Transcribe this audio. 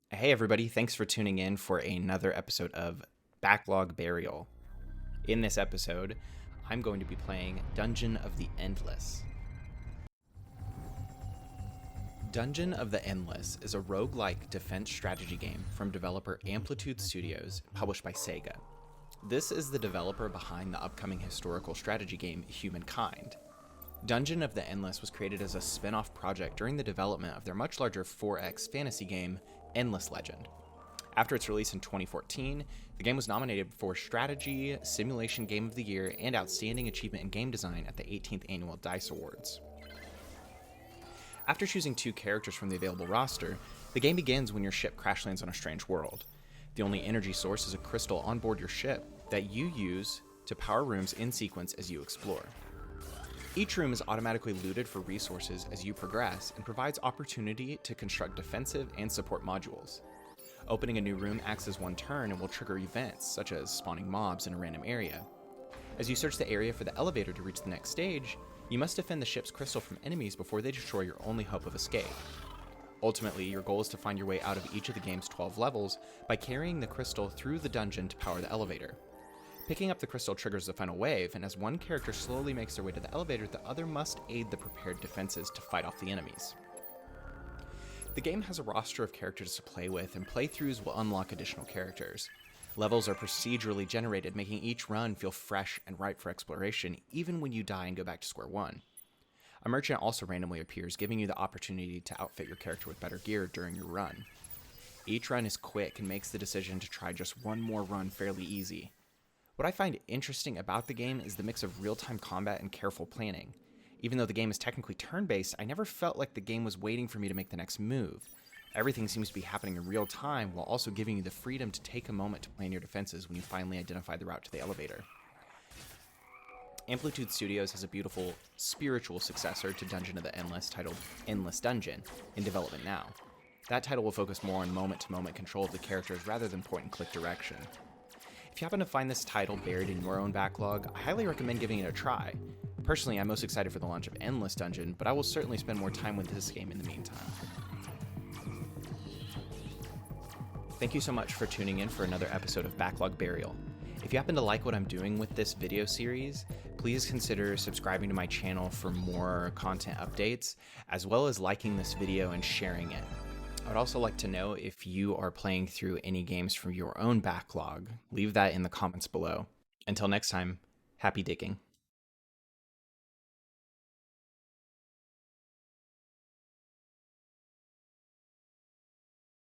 Hey everybody, thanks for tuning in for another episode of Backlog Burial. In this episode, I'm going to be playing Dungeon of the Endless. Dungeon of the Endless is a roguelike defense strategy game from developer Amplitude Studios, published by Sega. This is the developer behind the upcoming historical strategy game Humankind. Dungeon of the Endless was created as a spin-off project during the development of their much larger 4X fantasy game, Endless Legend. After its release in 2014, the game was nominated for Strategy, Simulation Game of the Year, and Outstanding Achievement in Game Design at the 18th Annual DICE Awards. After choosing two characters from the available roster, the game begins when your ship crash lands on a strange world. The only energy source is a crystal on board your ship that you use to power rooms in sequence as you explore. Each room is automatically looted for resources as you progress and provides opportunity to construct defensive and support modules. Opening a new room acts as one turn and will trigger events such as spawning mobs in a random area. As you search the area for the elevator to reach the next stage, you must defend the ship's crystal from enemies before they destroy your only hope of escape. Ultimately, your goal is to find your way out of each of the game's 12 levels by carrying the crystal through the dungeon to power the elevator. Picking up the crystal triggers the final wave, and as one character slowly makes their way to the elevator, the other must aid the prepared defenses to fight off the enemies. The game has a roster of characters to play with, and playthroughs will unlock additional characters. Levels are procedurally generated, making each run feel fresh and ripe for exploration, even when you die and go back to square one. A merchant also randomly appears, giving you the opportunity to outfit your character with better gear during your run. Each run is quick and makes the decision to try just one more run fairly easy. What I find interesting about the game is the mix of real-time combat and careful planning. Even though the game is technically turn-based, I never felt like the game was waiting for me to make the next move. Everything seems to be happening in real time, while also giving you the freedom to take a moment to plan your defenses when you finally identify the route to the elevator. Amplitude Studios has a beautiful, spiritual successor to Dungeon of the Endless titled Endless Dungeon, in development now. That title will focus more on moment-to-moment control of the characters rather than point-and-click direction. If you happen to find this title buried in your own backlog, I highly recommend giving it a try. Personally, I'm most excited for the launch of Endless Dungeon, but I will certainly spend more time with this game in the meantime. Thank you so much for tuning in for another episode of Backlog Burial. If you happen to like what I'm doing with this video series, please consider subscribing to my channel for more content updates, as well as liking this video and sharing it. I would also like to know if you are playing through any games from your own backlog. Leave that in the comments below. Until next time, happy digging.